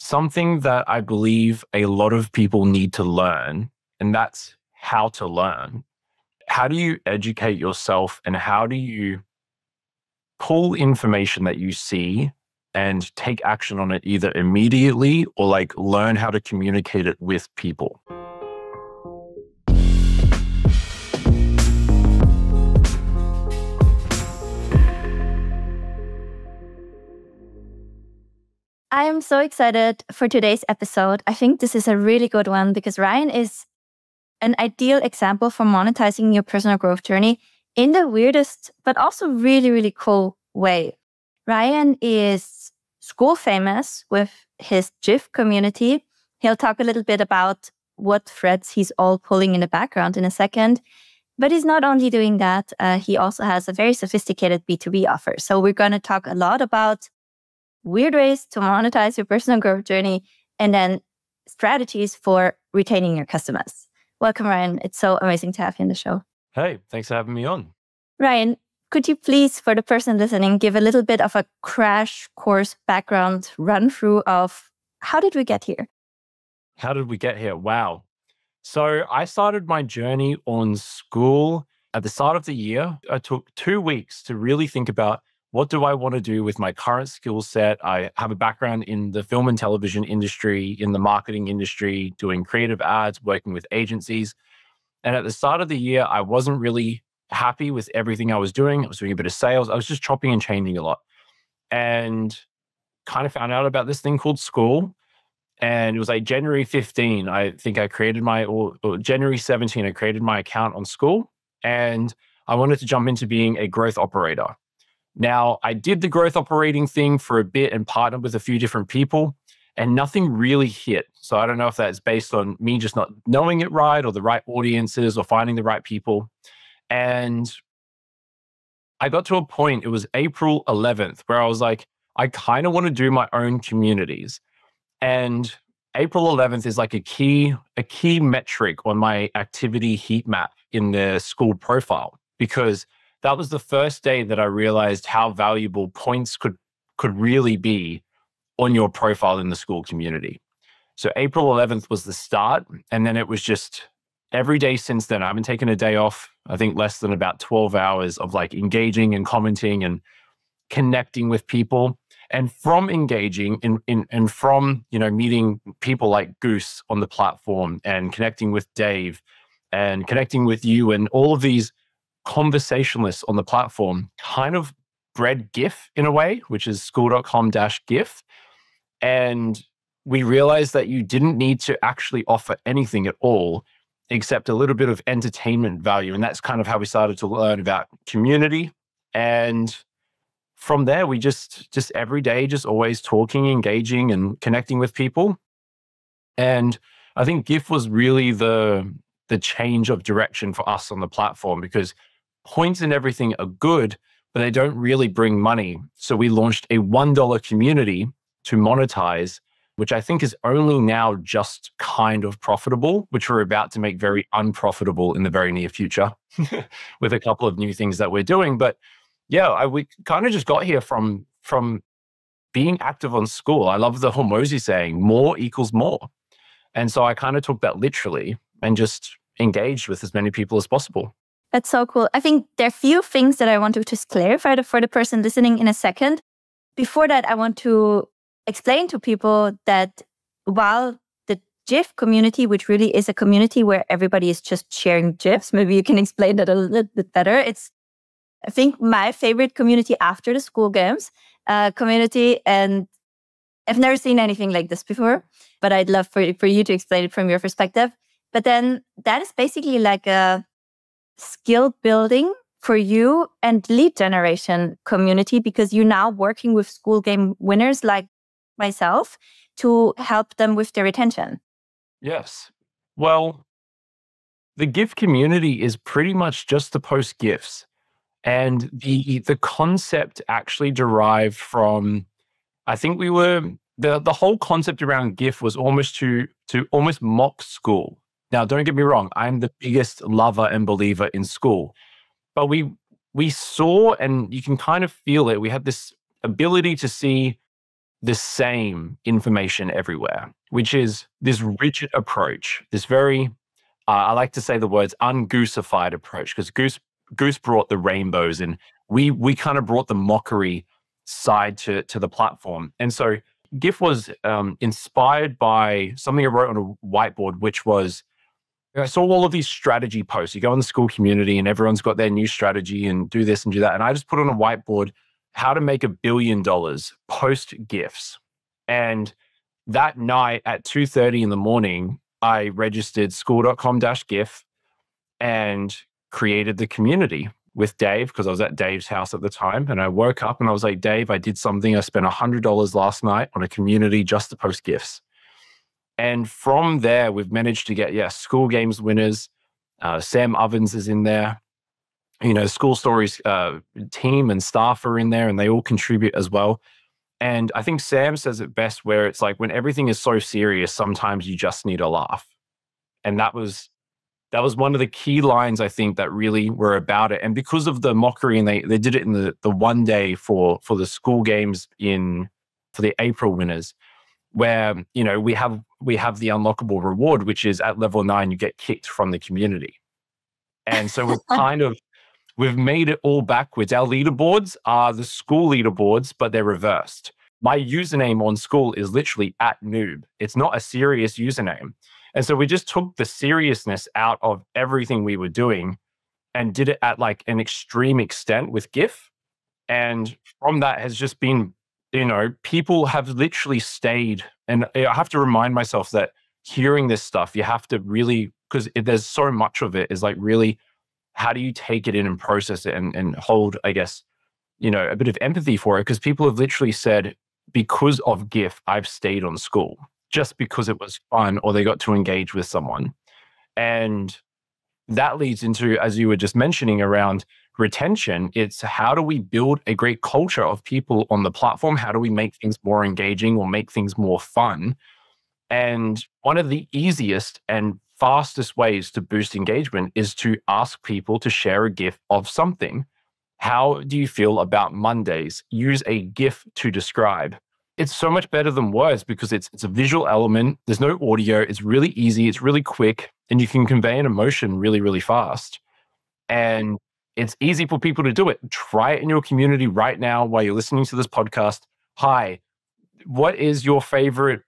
something that I believe a lot of people need to learn, and that's how to learn. How do you educate yourself and how do you pull information that you see and take action on it either immediately or like learn how to communicate it with people? I am so excited for today's episode. I think this is a really good one because Ryan is an ideal example for monetizing your personal growth journey in the weirdest, but also really, really cool way. Ryan is Skool famous with his GIF community. He'll talk a little bit about what threads he's all pulling in the background in a second. But he's not only doing that, he also has a very sophisticated B2B offer. So we're going to talk a lot about weird ways to monetize your personal growth journey and then strategies for retaining your customers. Welcome, Ryan. It's so amazing to have you on the show. Hey, thanks for having me on. Ryan, could you please, for the person listening, give a little bit of a crash course background run through of how did we get here? How did we get here? Wow. So I started my journey on Skool at the start of the year. I took 2 weeks to really think about what do I want to do with my current skill set. I have a background in the film and television industry, in the marketing industry, doing creative ads, working with agencies. And at the start of the year, I wasn't really happy with everything I was doing. I was doing a bit of sales. I was just chopping and changing a lot. And kind of found out about this thing called Skool. And it was like January 15, I think I created or January 17, I created my account on Skool. And I wanted to jump into being a growth operator. Now, I did the growth operating thing for a bit and partnered with a few different people, and nothing really hit. So I don't know if that's based on me just not knowing it right or the right audiences or finding the right people. And I got to a point, it was April 11th, where I was like, I kind of want to do my own communities. And April 11th is like a key metric on my activity heat map in the Skool profile, because that was the first day that I realized how valuable points could really be on your profile in the Skool community. So April 11th was the start. And then it was just every day since then. I haven't taken a day off. I think less than about 12 hours of like engaging and commenting and connecting with people. And from engaging and from, meeting people like Goose on the platform and connecting with Dave and connecting with you and all of these conversationalists on the platform kind of bred GIF in a way, which is skool.com-GIF. And we realized that you didn't need to actually offer anything at all except a little bit of entertainment value. And that's kind of how we started to learn about community. And from there, we just every day, just always talking, engaging, and connecting with people. And I think GIF was really the change of direction for us on the platform, because points and everything are good, but they don't really bring money. So we launched a $1 community to monetize, which I think is only now just kind of profitable, which we're about to make very unprofitable in the very near future with a couple of new things that we're doing. But yeah, we kind of just got here from being active on Skool. I love the Hormozy saying, more equals more. And so I kind of took that literally and just engaged with as many people as possible. That's so cool. I think there are a few things that I want to just clarify for the person listening in a second. Before that, I want to explain to people that while the GIF community, which really is a community where everybody is just sharing GIFs, maybe you can explain that a little bit better. It's, I think, my favorite community after the Skool Games community. And I've never seen anything like this before, but I'd love for you to explain it from your perspective. But then that is basically like a skill building for you and lead generation community, because you're now working with Skool game winners like myself to help them with their retention. Yes. Well, the GIF community is pretty much just to post GIFs. And the concept actually derived from, I think the whole concept around GIF was almost to almost mock Skool. Now, don't get me wrong, I'm the biggest lover and believer in Skool. But we saw, and you can kind of feel it, we had this ability to see the same information everywhere, which is this rigid approach, this very, I like to say the words ungoosified approach, because Goose brought the rainbows and we kind of brought the mockery side to the platform. And so GIF was inspired by something I wrote on a whiteboard, which was, I saw all of these strategy posts. You go in the Skool community and everyone's got their new strategy and do this and do that. And I just put on a whiteboard how to make $1 billion post GIFs. And that night at 2:30 in the morning, I registered skool.com-GIF and created the community with Dave, because I was at Dave's house at the time. And I woke up and I was like, Dave, I did something. I spent $100 last night on a community just to post GIFs. And from there, we've managed to get, Skool Games winners. Sam Ovens is in there. Skool Stories team and staff are in there, and they all contribute as well. And I think Sam says it best, where it's like, when everything is so serious, sometimes you just need a laugh. And that was one of the key lines, I think, that really were about it. And because of the mockery, and they did it in the one day for the Skool Games for the April winners, where we have the unlockable reward, which is at level 9, you get kicked from the community. And so we've made it all backwards. Our leaderboards are the Skool leaderboards, but they're reversed. My username on Skool is literally @noob. It's not a serious username. And so we just took the seriousness out of everything we were doing and did it at like an extreme extent with GIF. And from that has just been, people have literally stayed. And I have to remind myself that hearing this stuff, you have to really, because there's so much of it, is like, really, how do you take it in and process it and hold, I guess, a bit of empathy for it? Because people have literally said, because of GIF, I've stayed on Skool, just because it was fun or they got to engage with someone. And that leads into, as you were just mentioning, around retention. It's how do we build a great culture of people on the platform? How do we make things more engaging or make things more fun? And one of the easiest and fastest ways to boost engagement is to ask people to share a GIF of something. How do you feel about Mondays? Use a GIF to describe. It's so much better than words because it's a visual element. There's no audio. It's really easy. It's really quick. And you can convey an emotion really, really fast. And it's easy for people to do it. Try it in your community right now while you're listening to this podcast. Hi, what is your favorite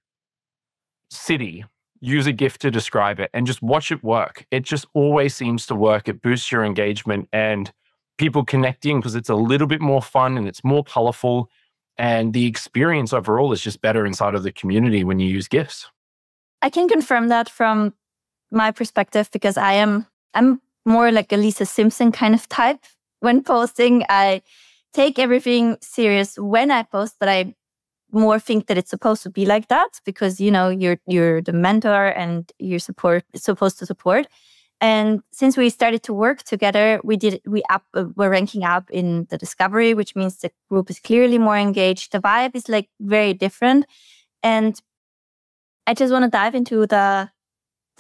city? Use a GIF to describe it and just watch it work. It just always seems to work. It boosts your engagement and people connecting because it's a little bit more fun and it's more colorful. And the experience overall is just better inside of the community when you use GIFs. I can confirm that from my perspective because I'm more like a Lisa Simpson kind of type. When posting, I take everything serious when I post, but I more think that it's supposed to be like that because, you're the mentor and you're supposed to support. And since we started to work together, we're ranking up in the discovery, which means the group is clearly more engaged. The vibe is like very different. And I just want to dive into the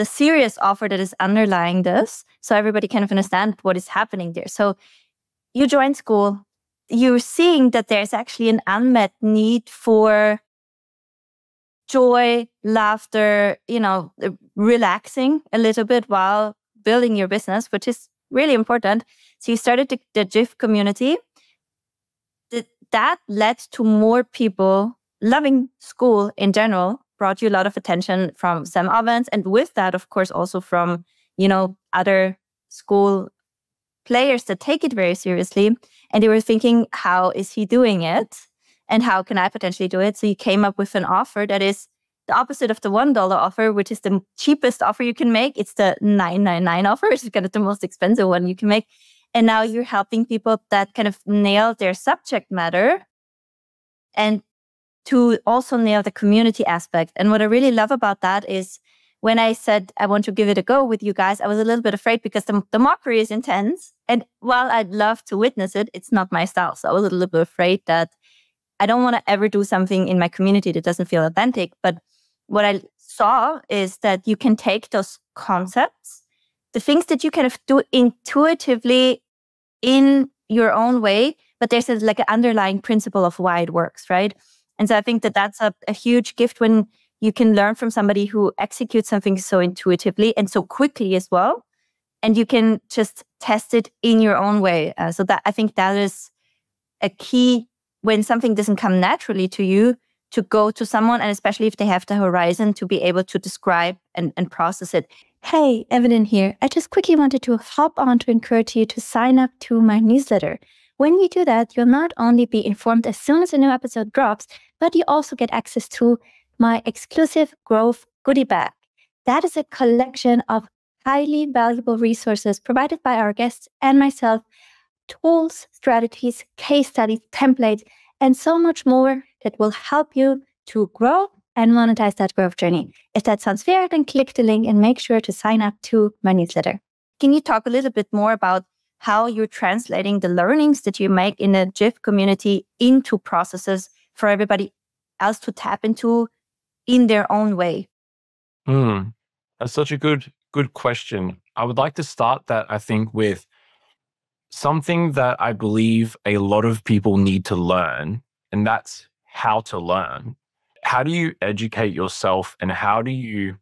serious offer that is underlying this so everybody kind of understand what is happening there. So you join Skool, you're seeing that there's actually an unmet need for joy, laughter, relaxing a little bit while building your business, which is really important. So you started the GIF community. That led to more people loving Skool in general, brought you a lot of attention from Sam Ovens. And with that, of course, also from, other Skool players that take it very seriously. And they were thinking, how is he doing it? And how can I potentially do it? So you came up with an offer that is the opposite of the $1 offer, which is the cheapest offer you can make. It's the $9.99 offer. It's kind of the most expensive one you can make. And now you're helping people that kind of nail their subject matter and to also nail the community aspect. And what I really love about that is when I said I want to give it a go with you guys, I was a little bit afraid because the mockery is intense. And while I'd love to witness it, it's not my style. So I was a little bit afraid that I don't want to ever do something in my community that doesn't feel authentic. But what I saw is that you can take those concepts, the things that you kind of do intuitively in your own way, but there's like an underlying principle of why it works, right? And so I think that that's a huge gift when you can learn from somebody who executes something so intuitively and so quickly as well. And you can just test it in your own way. So that I think that is a key when something doesn't come naturally to you, to go to someone, and especially if they have the horizon, to be able to describe and process it. Hey, Evelyn here. I just quickly wanted to hop on to encourage you to sign up to my newsletter. When you do that, you'll not only be informed as soon as a new episode drops, but you also get access to my exclusive Growth goodie bag. That is a collection of highly valuable resources provided by our guests and myself, tools, strategies, case studies, templates, and so much more that will help you to grow and monetize that growth journey. If that sounds fair, then click the link and make sure to sign up to my newsletter. Can you talk a little bit more about how you're translating the learnings that you make in the GIF community into processes for everybody else to tap into in their own way? That's such a good question. I would like to start that, I think, with something that I believe a lot of people need to learn, and that's how to learn. How do you educate yourself, and how do you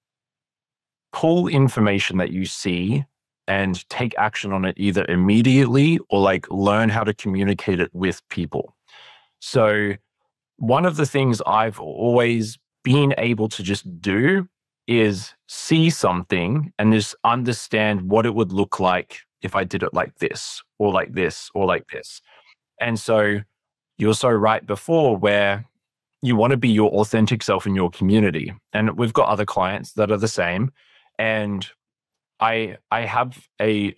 pull information that you see and take action on it either immediately or like learn how to communicate it with people? So one of the things I've always been able to just do is see something and just understand what it would look like if I did it like this, or like this, or like this. And so you're so right before, where you want to be your authentic self in your community. And we've got other clients that are the same. And I have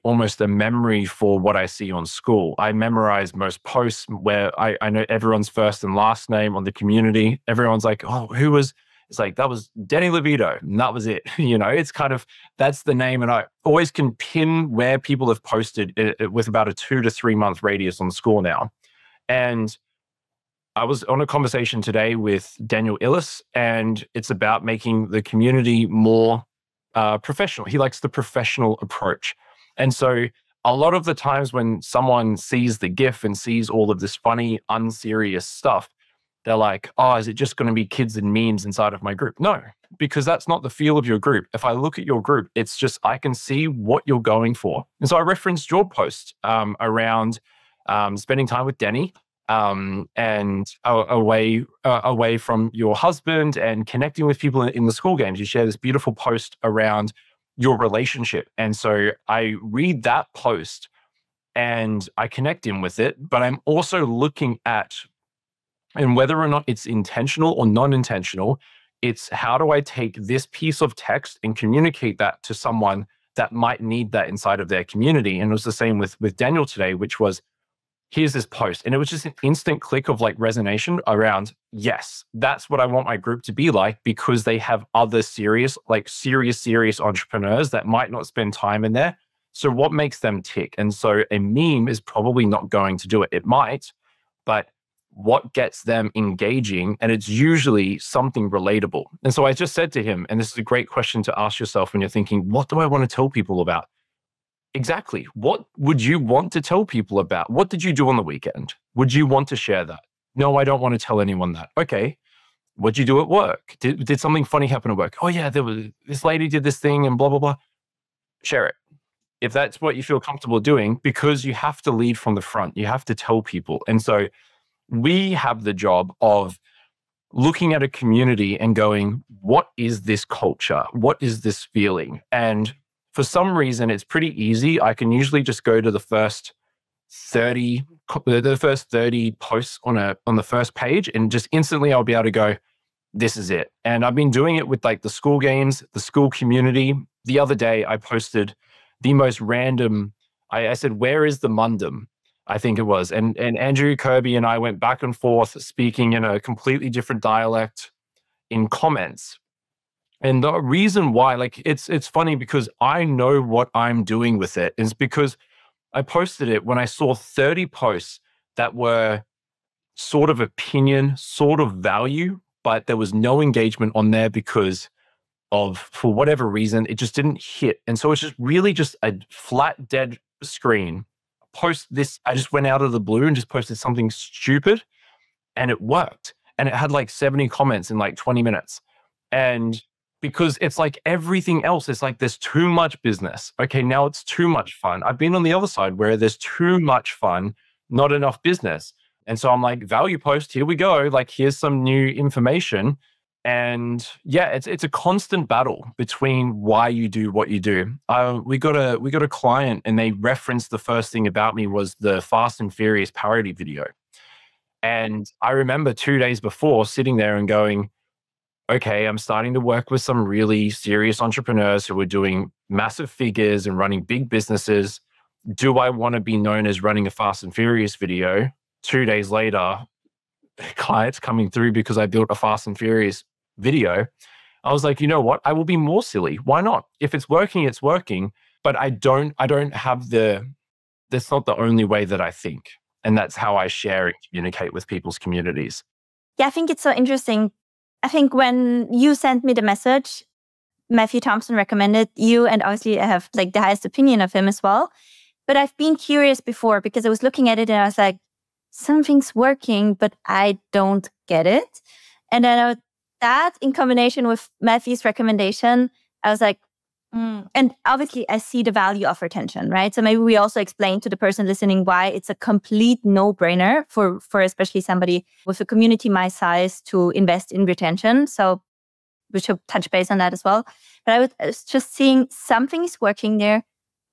almost a memory for what I see on Skool. I memorize most posts where I know everyone's first and last name on the community. Everyone's like, oh, it's like, that was Denny Levito, and that was it. It's kind of, that's the name. And I always can pin where people have posted it with about a 2 to 3 month radius on Skool now. And I was on a conversation today with Daniel Illis, and it's about making the community more professional. He likes the professional approach. And so a lot of the times when someone sees the GIF and sees all of this funny, unserious stuff, they're like, oh, is it just going to be kids and memes inside of my group? No, because that's not the feel of your group. If I look at your group, it's just, I can see what you're going for. And so I referenced your post around spending time with Denny and away from your husband and connecting with people in the Skool games. You share this beautiful post around your relationship. And so I read that post and I connect in with it, but I'm also looking at, and whether or not it's intentional or non-intentional, it's how do I take this piece of text and communicate that to someone that might need that inside of their community. And it was the same with Daniel today, which was, here's this post. And it was just an instant click of like resonation around, yes, that's what I want my group to be like, because they have other serious entrepreneurs that might not spend time in there. So what makes them tick? And so a meme is probably not going to do it. It might, but what gets them engaging? And it's usually something relatable. And so I just said to him, and this is a great question to ask yourself when you're thinking, what do I want to tell people about? Exactly. What would you want to tell people about? What did you do on the weekend? Would you want to share that? No, I don't want to tell anyone that. Okay. What'd you do at work? Did something funny happen at work? Oh yeah, this lady did this thing and blah, blah, blah. Share it. If that's what you feel comfortable doing, because you have to lead from the front. You have to tell people. And so we have the job of looking at a community and going, what is this culture? What is this feeling? And for some reason, it's pretty easy. I can usually just go to the first 30 posts on the first page, and just instantly I'll be able to go, this is it. And I've been doing it with like the Skool games, the Skool community. The other day I posted the most random, I said, where is the Mundum? I think it was. And Andrew Kirby and I went back and forth speaking in a completely different dialect in comments. And the reason why, like, it's funny because I know what I'm doing with it is because I posted it when I saw 30 posts that were sort of opinion, sort of value, but there was no engagement on there because of, for whatever reason, it just didn't hit. And so it's just really just a flat, dead screen. Post this, I just went out of the blue and just posted something stupid and it worked. and it had like 70 comments in like 20 minutes. And because it's like everything else, it's like there's too much business. Okay, now it's too much fun. I've been on the other side where there's too much fun, not enough business. And so I'm like, value post, here we go. Like, here's some new information. And yeah, it's a constant battle between why you do what you do. We got a client, and they referenced the first thing about me was the Fast and Furious parody video. And I remember 2 days before sitting there and going, okay, I'm starting to work with some really serious entrepreneurs who are doing massive figures and running big businesses. Do I want to be known as running a Fast and Furious video? 2 days later, clients coming through because I built a Fast and Furious video. I was like, you know what? I will be more silly. Why not? If it's working, it's working. But I don't have that's not the only way that I think. And that's how I share and communicate with people's communities. Yeah, I think it's so interesting. I think when you sent me the message, Matthew Thompson recommended you, and obviously I have like the highest opinion of him as well. But I've been curious before because I was looking at it and I was like, something's working, but I don't get it. And then that in combination with Matthew's recommendation, I was like, and obviously I see the value of retention, right? So maybe we also explain to the person listening why it's a complete no-brainer for especially somebody with a community my size to invest in retention. So we should touch base on that as well. But I was just seeing something is working there.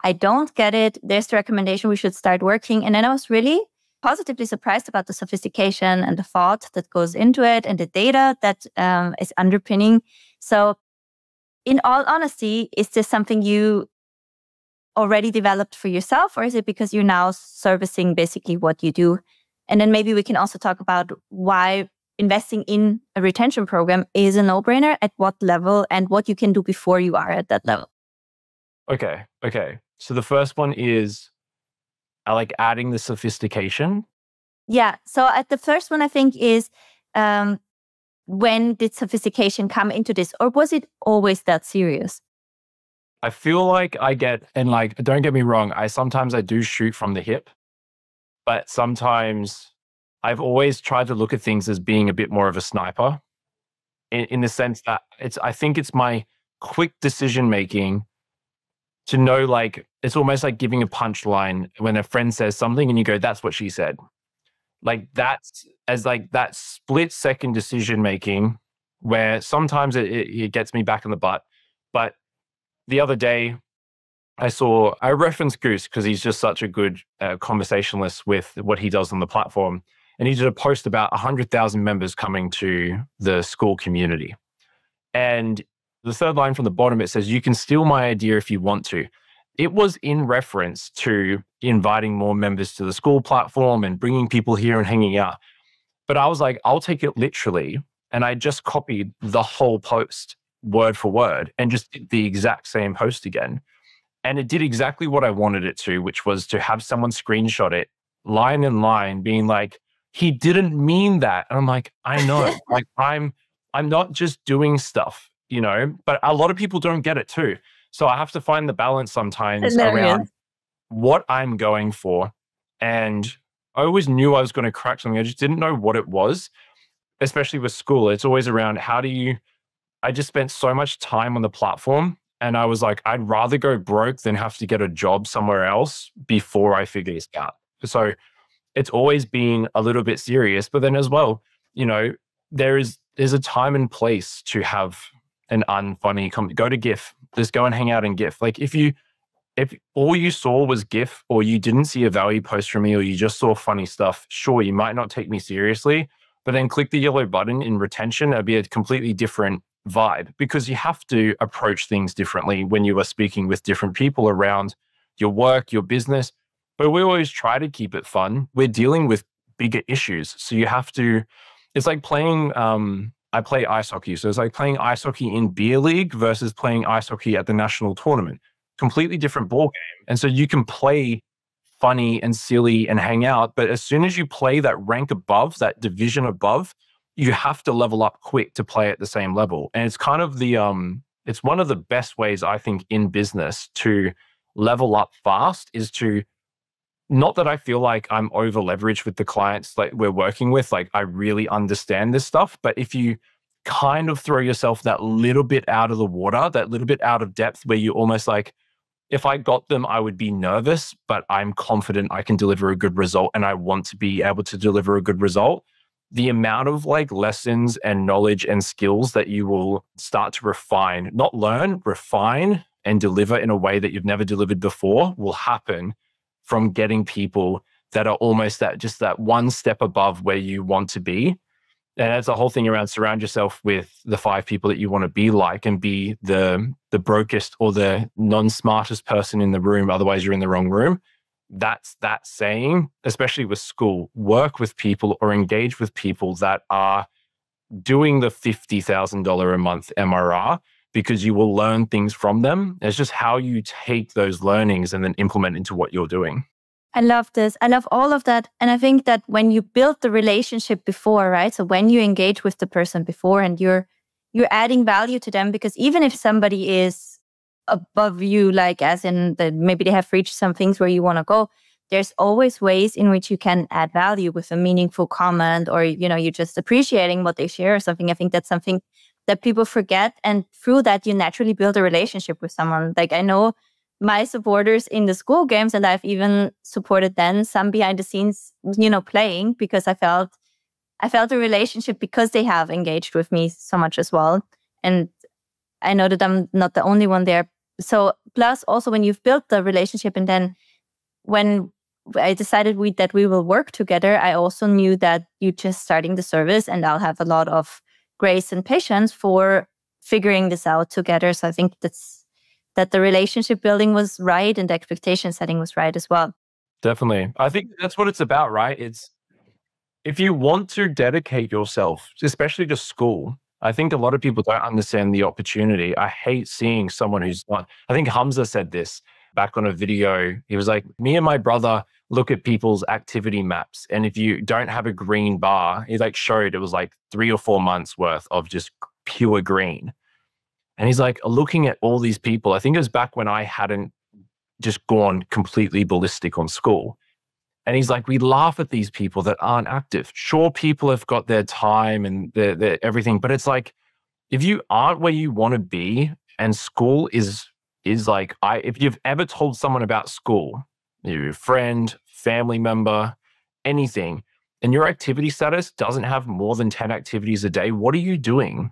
I don't get it. There's the recommendation. We should start working. And then I was really positively surprised about the sophistication and the thought that goes into it and the data that is underpinning. So in all honesty, is this something you already developed for yourself, or is it because you're now servicing basically what you do? And then maybe we can also talk about why investing in a retention program is a no-brainer, at what level, and what you can do before you are at that level. Okay. So the first one is I like adding the sophistication. Yeah. So at the first one, I think is when did sophistication come into this, or was it always that serious? I feel like I get, and like, don't get me wrong, sometimes I do shoot from the hip, but sometimes I've always tried to look at things as being a bit more of a sniper in the sense that I think it's my quick decision making to know, like, it's almost like giving a punchline when a friend says something and you go, that's what she said. Like that's as like that split second decision making where sometimes it gets me back in the butt. But the other day I referenced Goose because he's just such a good conversationalist with what he does on the platform. And he did a post about 100,000 members coming to the Skool community. And the third line from the bottom, it says, you can steal my idea if you want to. It was in reference to inviting more members to the Skool platform and bringing people here and hanging out. But I was like, I'll take it literally. And I just copied the whole post word for word and just did the exact same post again. And it did exactly what I wanted it to, which was to have someone screenshot it line in line being like, he didn't mean that. And I'm like, I know, like I'm not just doing stuff, you know, but a lot of people don't get it too. So I have to find the balance sometimes around what I'm going for. And I always knew I was going to crack something. I just didn't know what it was, especially with Skool. It's always around I just spent so much time on the platform and I was like, I'd rather go broke than have to get a job somewhere else before I figure this out. So it's always been a little bit serious, but then as well, you know, there's a time and place to have an unfunny comment. Go to GIF. Just go and hang out in GIF. Like if all you saw was GIF, or you didn't see a value post from me, or you just saw funny stuff, sure, you might not take me seriously, but then click the yellow button in retention. It'd be a completely different vibe because you have to approach things differently when you are speaking with different people around your work, your business. But we always try to keep it fun. We're dealing with bigger issues. So you have to, it's like playing, I play ice hockey. So it's like playing ice hockey in beer league versus playing ice hockey at the national tournament. Completely different ball game. And so you can play funny and silly and hang out. But as soon as you play that rank above, that division above, you have to level up quick to play at the same level. And it's kind of it's one of the best ways I think in business to level up fast is to not that I feel like I'm over leveraged with the clients like we're working with, like I really understand this stuff, but if you kind of throw yourself that little bit out of the water, that little bit out of depth where you almost like, if I got them, I would be nervous, but I'm confident I can deliver a good result and I want to be able to deliver a good result. The amount of like lessons and knowledge and skills that you will start to refine, not learn, refine and deliver in a way that you've never delivered before will happen from getting people that are almost that just that one step above where you want to be. And that's the whole thing around surround yourself with the 5 people that you want to be like and be the brokest or the non-smartest person in the room. Otherwise, you're in the wrong room. That's that saying, especially with Skool, work with people or engage with people that are doing the $50,000 a month MRR because you will learn things from them. It's just how you take those learnings and then implement into what you're doing. I love this. I love all of that. And I think that when you build the relationship before, right? So when you engage with the person before and you're adding value to them, because even if somebody is above you, like as in that maybe they have reached some things where you want to go, there's always ways in which you can add value with a meaningful comment or, you're just appreciating what they share or something. I think that's something that people forget. And through that, you naturally build a relationship with someone. Like I know my supporters in the Skool games, and I've even supported then some behind the scenes, playing because I felt a relationship because they have engaged with me so much as well. And I know that I'm not the only one there. So plus also when you've built the relationship and then when I decided that we will work together, I also knew that you're just starting the service and I'll have a lot of grace and patience for figuring this out together. So I think that the relationship building was right and the expectation setting was right as well. Definitely. I think that's what it's about, right? It's if you want to dedicate yourself, especially to Skool, I think a lot of people don't understand the opportunity. I hate seeing someone who's not, I think Hamza said this back on a video. He was like, me and my brother look at people's activity maps. And if you don't have a green bar, he like showed it was like 3 or 4 months worth of just pure green. And he's like, looking at all these people, I think it was back when I hadn't just gone completely ballistic on Skool. And he's like, we laugh at these people that aren't active. Sure, people have got their time and their everything, but it's like, if you aren't where you want to be, and Skool is like, if you've ever told someone about Skool, your friend, family member, anything, and your activity status doesn't have more than 10 activities a day, what are you doing?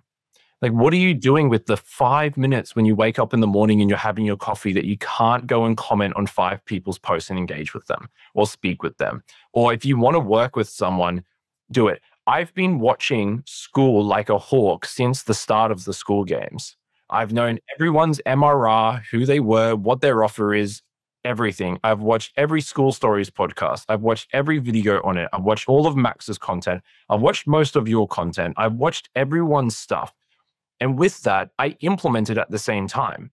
Like, what are you doing with the 5 minutes when you wake up in the morning and you're having your coffee that you can't go and comment on 5 people's posts and engage with them or speak with them? Or if you want to work with someone, do it. I've been watching Skool like a hawk since the start of the Skool games. I've known everyone's MRR, who they were, what their offer is, everything. I've watched every Skool Stories podcast. I've watched every video on it. I've watched all of Max's content. I've watched most of your content. I've watched everyone's stuff. And with that, I implemented at the same time.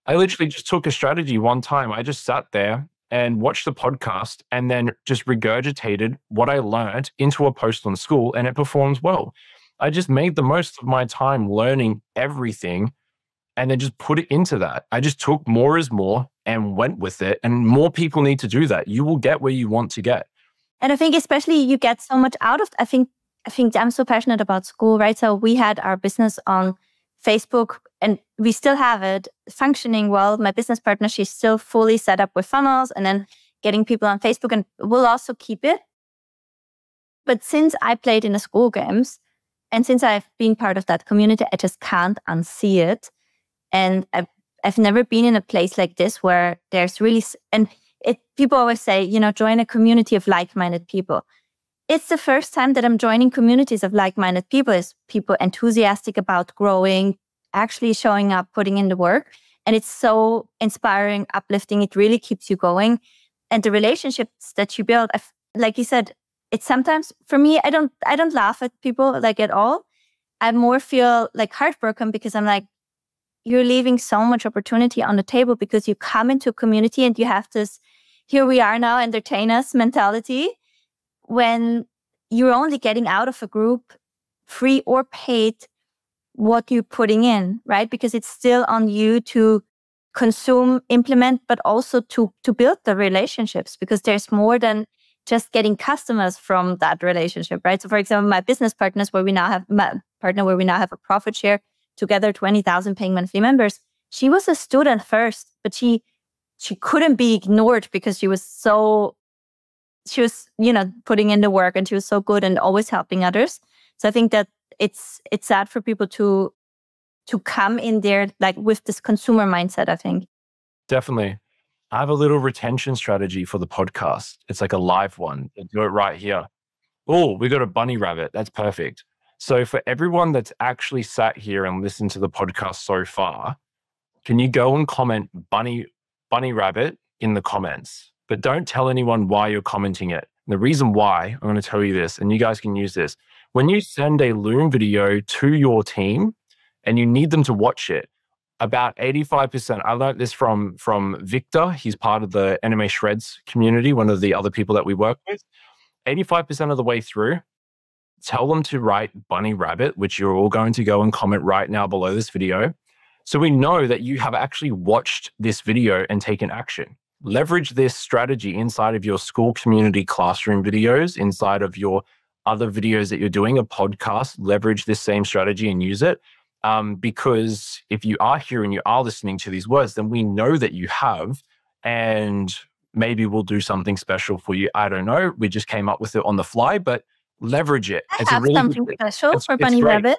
I literally just took a strategy one time. I just sat there and watched the podcast and then just regurgitated what I learned into a post on Skool, and it performs well. I just made the most of my time learning everything and then just put it into that. I just took more is more and went with it. And more people need to do that. You will get where you want to get. And I think especially you get so much out of, I think I'm so passionate about Skool, right? So we had our business on Facebook and we still have it functioning well. My business partner, she's still fully set up with funnels and then getting people on Facebook, and we'll also keep it. But since I played in the Skool games and since I've been part of that community, I just can't unsee it. And I've never been in a place like this where there's really, and people always say, join a community of like-minded people. It's the first time that I'm joining communities of like-minded people, is people enthusiastic about growing, actually showing up, putting in the work. And it's so inspiring, uplifting. It really keeps you going. And the relationships that you build, like you said, it's sometimes, for me, I don't laugh at people like at all. I more feel like heartbroken because I'm like, you're leaving so much opportunity on the table because you come into a community and you have this, here we are now, entertain us mentality, when you're only getting out of a group, free or paid, what you're putting in, right? Because it's still on you to consume, implement, but also to build the relationships, because there's more than just getting customers from that relationship, right? So for example, my business partners where we now have a profit share together, 20,000 paying monthly members. She was a student first, but she couldn't be ignored because she was, putting in the work, and she was so good and always helping others. So I think that it's sad for people to come in there like with this consumer mindset, I think. Definitely. I have a little retention strategy for the podcast. It's like a live one. I'll do it right here. Oh, we got a bunny rabbit. That's perfect. So for everyone that's actually sat here and listened to the podcast so far, can you go and comment bunny rabbit in the comments? But don't tell anyone why you're commenting it. And the reason why, I'm going to tell you this, and you guys can use this. When you send a Loom video to your team and you need them to watch it, about 85%, I learned this from Victor. He's part of the Anime Shreds community, one of the other people that we work with. 85% of the way through, tell them to write bunny rabbit, which you're all going to go and comment right now below this video. So we know that you have actually watched this video and taken action. Leverage this strategy inside of your Skool community classroom videos, inside of your other videos that you're doing, a podcast. Leverage this same strategy and use it. Because if you are here and you are listening to these words, then we know that you have, and maybe we'll do something special for you. I don't know. We just came up with it on the fly, but leverage it. I have something special for Bunny Rabbit.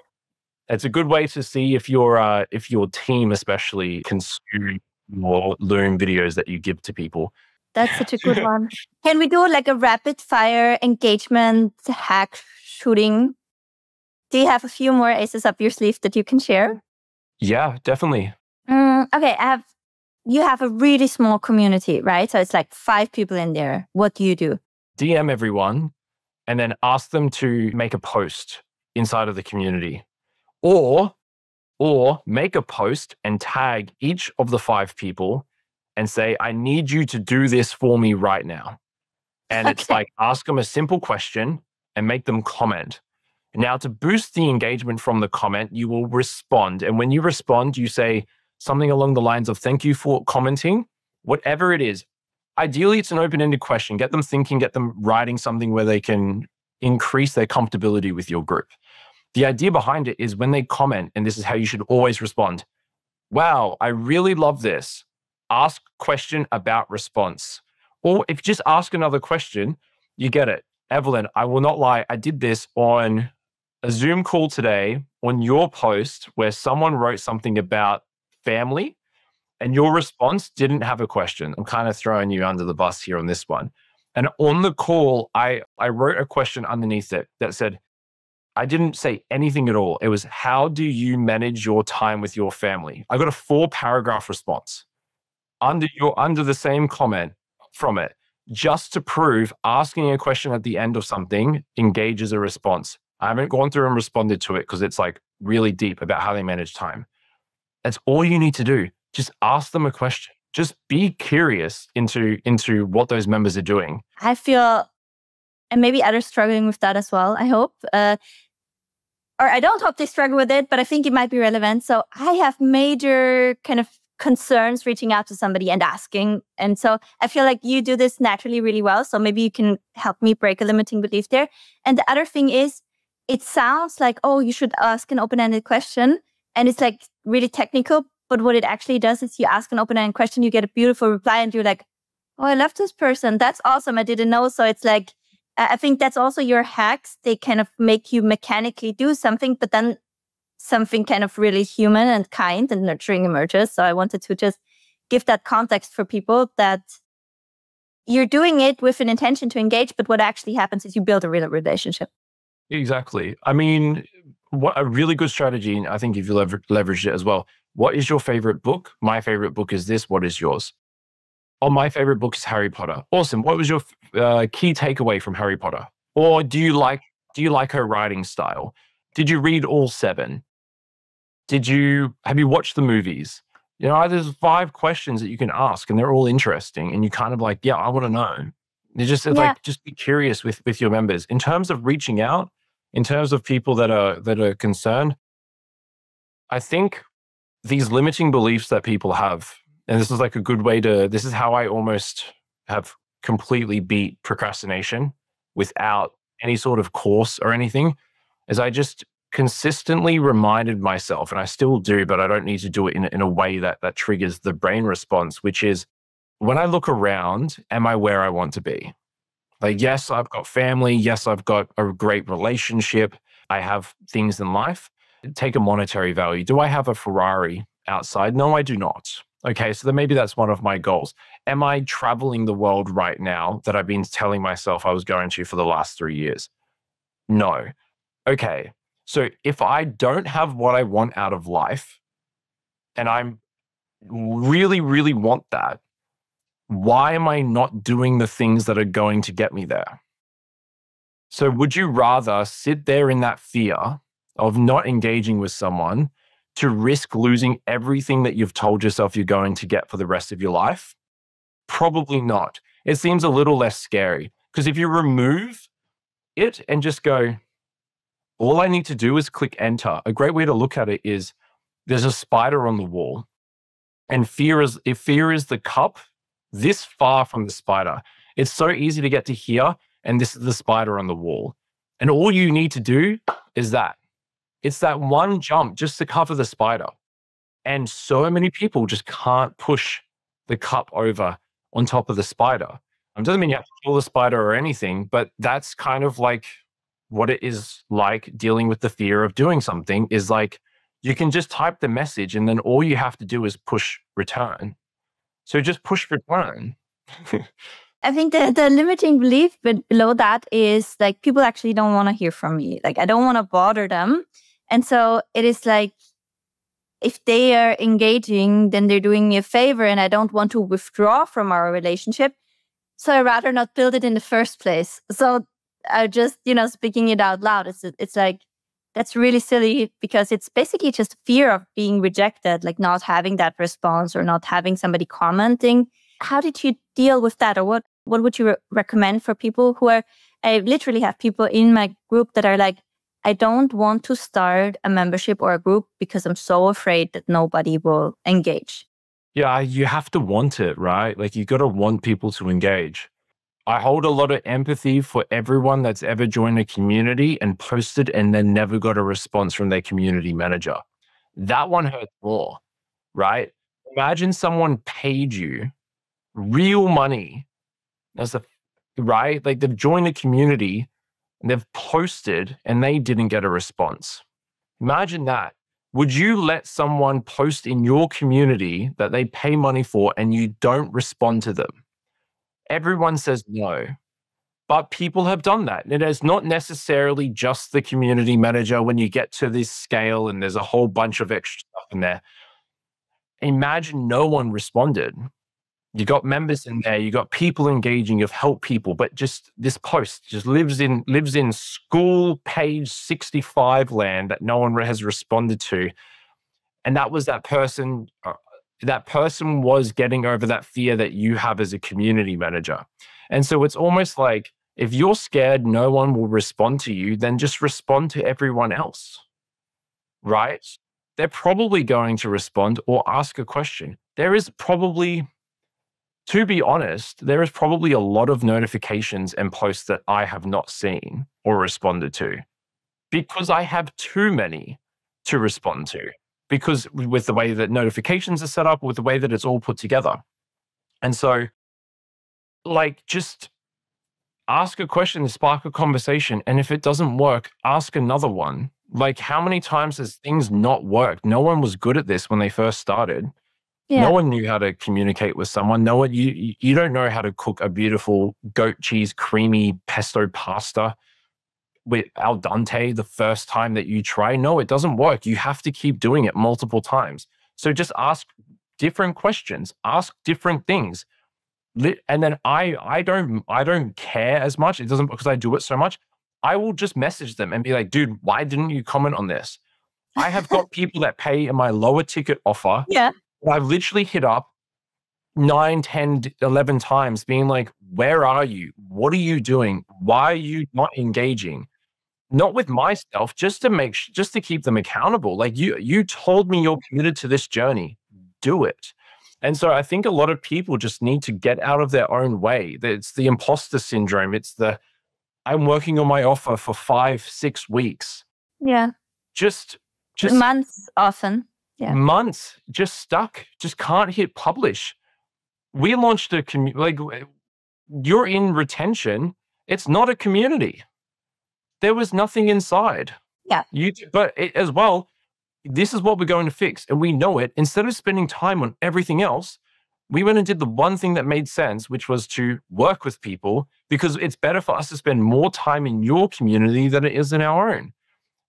It's a good way to see if your team especially consume more Loom videos that you give to people. That's such a good one. Can we do like a rapid fire engagement hack shooting? Do you have a few more aces up your sleeve that you can share? Yeah, definitely. Okay, you have a really small community, right? So it's like 5 people in there. What do you do? DM everyone and then ask them to make a post inside of the community. Or make a post and tag each of the 5 people and say, I need you to do this for me right now. And It's like, ask them a simple question and make them comment. Now, to boost the engagement from the comment, you will respond. And when you respond, you say something along the lines of, thank you for commenting, whatever it is. Ideally, it's an open-ended question. Get them thinking, get them writing something where they can increase their comfortability with your group. The idea behind it is when they comment, and this is how you should always respond. Wow, I really love this. Ask question about response. Or if you just ask another question, you get it. Evelyn, I will not lie. I did this on a Zoom call today on your post where someone wrote something about family and your response didn't have a question. I'm kind of throwing you under the bus here on this one. And on the call, I wrote a question underneath it that said, I didn't say anything at all. It was, how do you manage your time with your family? I got a 4-paragraph response under the same comment from it, just to prove asking a question at the end of something engages a response. I haven't gone through and responded to it because it's like really deep about how they manage time. That's all you need to do. Just ask them a question. Just be curious into what those members are doing. I feel, and maybe others struggling with that as well, I hope. Or I don't hope they struggle with it, but I think it might be relevant. So I have major kind of concerns reaching out to somebody and asking. And so I feel like you do this naturally really well. So maybe you can help me break a limiting belief there. And the other thing is, it sounds like, oh, you should ask an open-ended question. And it's like really technical. But what it actually does is you ask an open-ended question, you get a beautiful reply, and you're like, oh, I love this person. That's awesome. I didn't know. So it's like, I think that's also your hacks. They kind of make you mechanically do something, but then something kind of really human and kind and nurturing emerges. So I wanted to just give that context for people that you're doing it with an intention to engage, but what actually happens is you build a real relationship. Exactly. I mean, what a really good strategy. And I think if you leverage it as well. What is your favorite book? My favorite book is this. What is yours? Oh, my favorite book is Harry Potter. Awesome. What was your key takeaway from Harry Potter? Or do you like her writing style? Did you read all 7? Have you watched the movies? You know, there's 5 questions that you can ask and they're all interesting. And you kind of like, yeah, I want to know. You just just be curious with your members. In terms of reaching out, in terms of people that are concerned, I think these limiting beliefs that people have, And this is like a good way to, this is how I almost have completely beat procrastination without any sort of course or anything, is I just consistently reminded myself, and I still do, but I don't need to do it in a way that triggers the brain response, which is when I look around, am I where I want to be? Like, yes, I've got family. Yes, I've got a great relationship. I have things in life. Take a monetary value. Do I have a Ferrari outside? No, I do not. Okay, so then maybe that's one of my goals. Am I traveling the world right now that I've been telling myself I was going to for the last 3 years? No. Okay, so if I don't have what I want out of life and I'm really, really want that, why am I not doing the things that are going to get me there? So would you rather sit there in that fear of not engaging with someone to risk losing everything that you've told yourself you're going to get for the rest of your life? Probably not. It seems a little less scary because if you remove it and just go, all I need to do is click enter. A great way to look at it is there's a spider on the wall, and if fear is the cup this far from the spider, it's so easy to get to here, and this is the spider on the wall. And all you need to do is that. It's that one jump just to cover the spider. And so many people just can't push the cup over on top of the spider. It doesn't mean you have to kill the spider or anything, but that's kind of like what it is like dealing with the fear of doing something is like, you can just type the message and then all you have to do is push return. So just push return. I think the limiting belief below that is like people actually don't want to hear from me. Like I don't want to bother them. And so it is like if they are engaging, then they're doing me a favor and I don't want to withdraw from our relationship. So I rather not build it in the first place. So I just, speaking it out loud, it's like, that's really silly because it's basically just fear of being rejected, like not having that response or not having somebody commenting. How did you deal with that? Or what would you recommend for people who are, I literally have people in my group that are like, I don't want to start a membership or a group because I'm so afraid that nobody will engage. Yeah, you have to want it, right? Like you got to want people to engage. I hold a lot of empathy for everyone that's ever joined a community and posted and then never got a response from their community manager. That one hurts more, right? Imagine someone paid you real money right? Like they've joined a community and they've posted and they didn't get a response. Imagine that. Would you let someone post in your community that they pay money for and you don't respond to them? Everyone says no, but people have done that. It is not necessarily just the community manager when you get to this scale and there's a whole bunch of extra stuff in there. Imagine no one responded. You got members in there, you got people engaging, you've helped people, but just this post just lives in Skool page 65 land that no one has responded to. And that was that person was getting over that fear that you have as a community manager. And so it's almost like if you're scared no one will respond to you, then just respond to everyone else, right? They're probably going to respond or ask a question. To be honest, there is probably a lot of notifications and posts that I have not seen or responded to because I have too many to respond to. Because with the way that notifications are set up, with the way that it's all put together. And so, like, just ask a question, spark a conversation. And if it doesn't work, ask another one. Like, how many times has things not worked? No one was good at this when they first started. Yeah. No one knew how to communicate with someone. No one, you don't know how to cook a beautiful goat cheese, creamy pesto pasta with al dente the first time that you try. No, it doesn't work. You have to keep doing it multiple times. So just ask different questions, ask different things. And then I don't care as much. It doesn't, because I do it so much. I will just message them and be like, dude, why didn't you comment on this? I have got people that pay in my lower ticket offer. Yeah. I've literally hit up 9, 10, 11 times being like, where are you? What are you doing? Why are you not engaging? Not with myself, just to keep them accountable. Like you told me you're committed to this journey. Do it. And so I think a lot of people just need to get out of their own way. It's the imposter syndrome. It's the, I'm working on my offer for 5-6 weeks. Yeah. Just months often. Yeah. Months, just stuck, just can't hit publish. We launched a community, like you're in retention. It's not a community. There was nothing inside. Yeah. As well, this is what we're going to fix. And we know it. Instead of spending time on everything else, we went and did the one thing that made sense, which was to work with people, because it's better for us to spend more time in your community than it is in our own.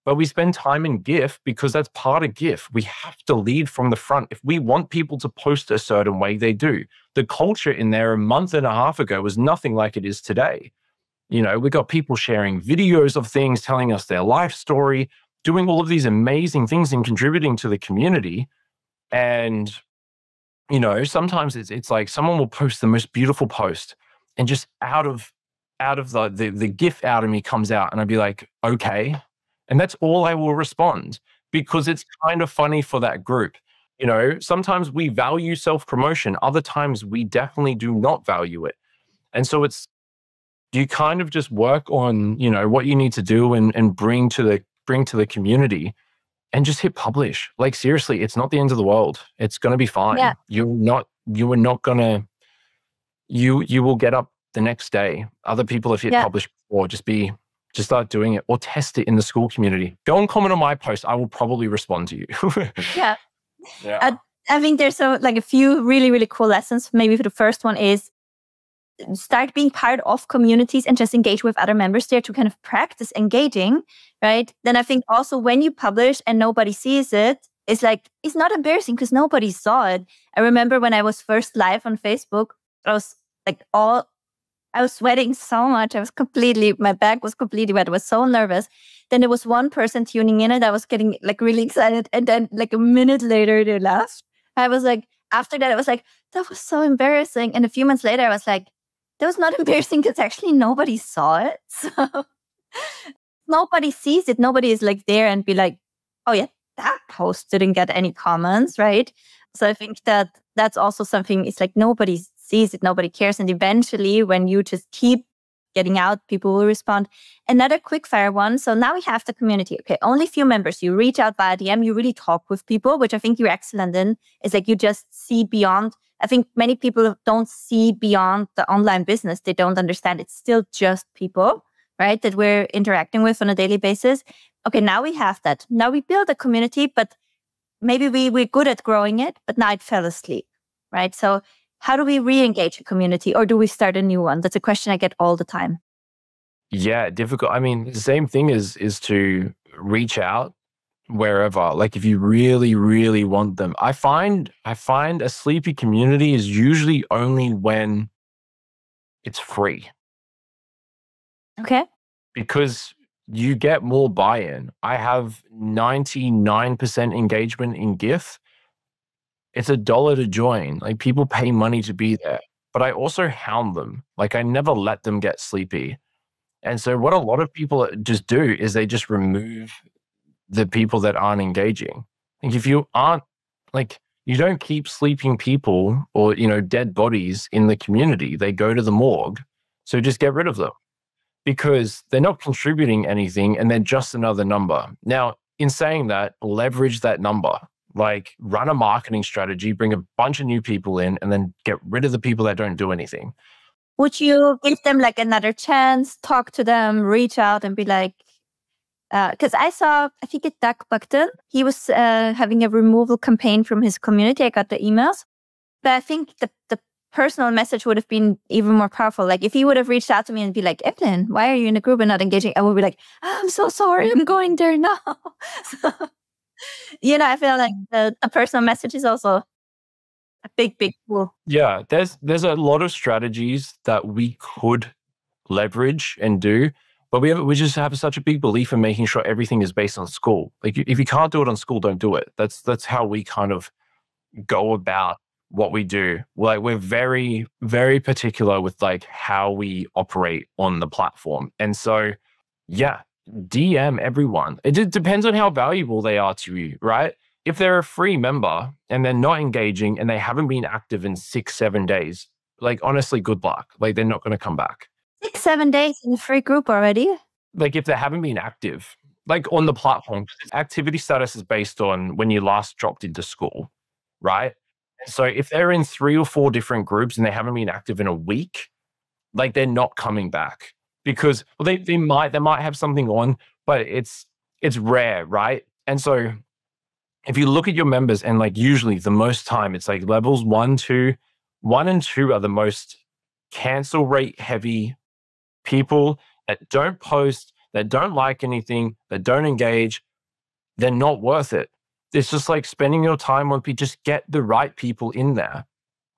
But we spend time in GIF because that's part of GIF. We have to lead from the front. If we want people to post a certain way, they do. The culture in there a month and a half ago was nothing like it is today. You know, we got people sharing videos of things, telling us their life story, doing all of these amazing things and contributing to the community. And, you know, sometimes it's like someone will post the most beautiful post and just out of the GIF out of me comes out, and I'd be like, okay. And that's all I will respond, because it's kind of funny for that group. You know, sometimes we value self-promotion. Other times we definitely do not value it. And so you kind of just work on, you know, what you need to do and bring to the community, and just hit publish. Like, seriously, it's not the end of the world. It's going to be fine. Yeah. You will get up the next day. Other people have hit publish before. Just start doing it, or test it in the Skool community. Go and comment on my post. I will probably respond to you. Yeah. I think there's a few really, really cool lessons. Maybe the first one is start being part of communities and just engage with other members there to kind of practice engaging, right? Then I think also when you publish and nobody sees it, it's not embarrassing because nobody saw it. I remember when I was first live on Facebook, I was sweating so much. My back was completely wet. I was so nervous. Then there was one person tuning in and I was getting really excited. And then a minute later, they laughed. After that, I was like, that was so embarrassing. And a few months later, I was like, that was not embarrassing because actually nobody saw it. So nobody sees it. Nobody is there and be like, oh yeah, that post didn't get any comments, right? So I think that's also something, it's nobody sees it, nobody cares. And eventually when you just keep getting out, people will respond. Another quick fire one. So now we have the community. Okay, only few members. You reach out via DM, you really talk with people, which I think you're excellent in. It's you just see beyond. I think many people don't see beyond the online business. They don't understand it's still just people, right? That we're interacting with on a daily basis. Okay, now we have that. Now we build a community, but maybe we're good at growing it, but now it fell asleep, right? So how do we re-engage a community, or do we start a new one? That's a question I get all the time. Yeah, difficult. I mean, the same thing is to reach out wherever. If you really, really want them. I find a sleepy community is usually only when it's free. Okay. Because you get more buy-in. I have 99% engagement in GIF. It's $1 to join. People pay money to be there. But I also hound them. I never let them get sleepy. And so what a lot of people just do is they just remove the people that aren't engaging. If you aren't, you don't keep sleeping people or, dead bodies in the community. They go to the morgue. So just get rid of them, because they're not contributing anything and they're just another number. Now, in saying that, leverage that number. Run a marketing strategy, bring a bunch of new people in, and then get rid of the people that don't do anything. Would you give them another chance, talk to them, reach out and be because I think it's Duncan, he was having a removal campaign from his community. I got the emails. But I think the personal message would have been even more powerful. If he would have reached out to me and be like, Evelyn, why are you in the group and not engaging? I would be like, I'm so sorry, I'm going there now. So, I feel a personal message is also a big tool. Yeah, there's a lot of strategies that we could leverage and do, but we just have such a big belief in making sure everything is based on Skool. If you can't do it on Skool, don't do it. That's how we kind of go about what we do. We're very, very particular with how we operate on the platform. And so, yeah, DM everyone. It depends on how valuable they are to you, right? if they're a free member and they're not engaging and they haven't been active in 6, 7 days, like honestly, good luck. Like they're not going to come back. 6, 7 days in a free group already? Like if they haven't been active, like on the platform, 'cause activity status is based on when you last dropped into Skool, right? And so if they're in 3 or 4 different groups and they haven't been active in a week, like they're not coming back because well, they might have something on, but it's rare, right? And so if you look at your members and like usually the most time it's like levels 1 and 2 are the most cancel rate heavy people that don't post, that don't like anything, that don't engage, they're not worth it. It's just like spending your time on people, just get the right people in there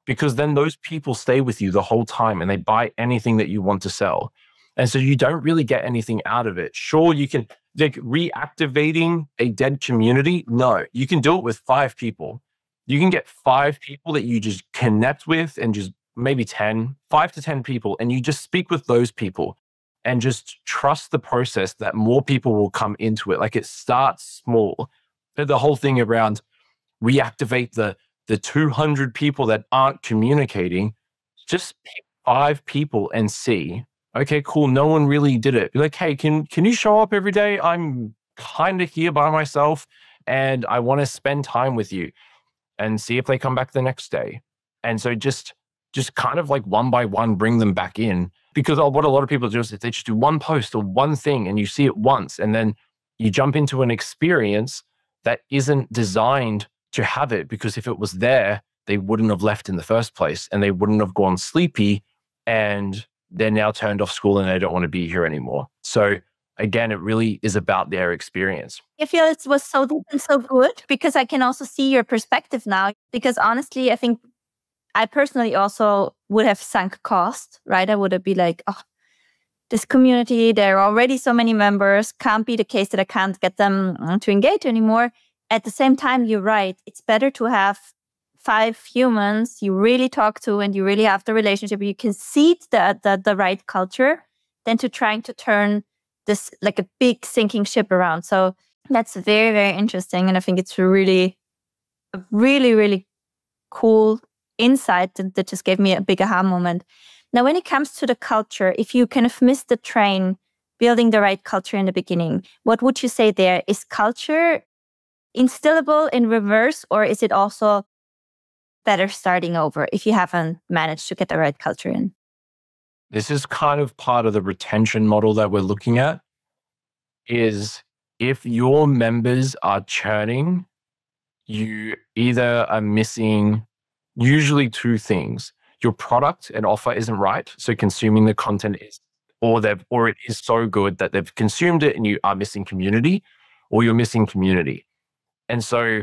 because then those people stay with you the whole time and they buy anything that you want to sell. And so you don't really get anything out of it. Sure, you can, like reactivating a dead community. No, you can do it with 5 people. You can get 5 people that you just connect with and just maybe 5 to 10 people, and you just speak with those people and just trust the process that more people will come into it. Like it starts small. The whole thing around reactivate the 200 people that aren't communicating, just pick 5 people and see, okay, cool, no one really did it. Be like, hey, can you show up every day? I'm kind of here by myself and I want to spend time with you, and see if they come back the next day. And so just kind of like one by one, bring them back in. Because what a lot of people do is they just do one post or one thing and you see it once, and then you jump into an experience that isn't designed to have it, because if it was there, they wouldn't have left in the first place and they wouldn't have gone sleepy and they're now turned off Skool and they don't want to be here anymore. So again, it really is about their experience. I feel it was so deep and so good because I can also see your perspective now. Because honestly, I think I personally also would have sunk cost, right? I would have been like, oh, this community, there are already so many members, can't be the case that I can't get them to engage anymore. At the same time, you're right. It's better to have 5 humans you really talk to and you really have the relationship, you can seed the right culture, than to trying to turn this like a big sinking ship around. So that's very, very interesting. And I think it's a really, really cool insight that just gave me a big aha moment. Now, when it comes to the culture, if you kind of missed the train building the right culture in the beginning, what would you say there? Is culture instillable in reverse, or is it also better starting over if you haven't managed to get the right culture in? This is kind of part of the retention model that we're looking at, is if your members are churning, you either are missing usually 2 things. Your product and offer isn't right, so consuming the content is, or it is so good that they've consumed it and you are missing community, or you're missing community. And so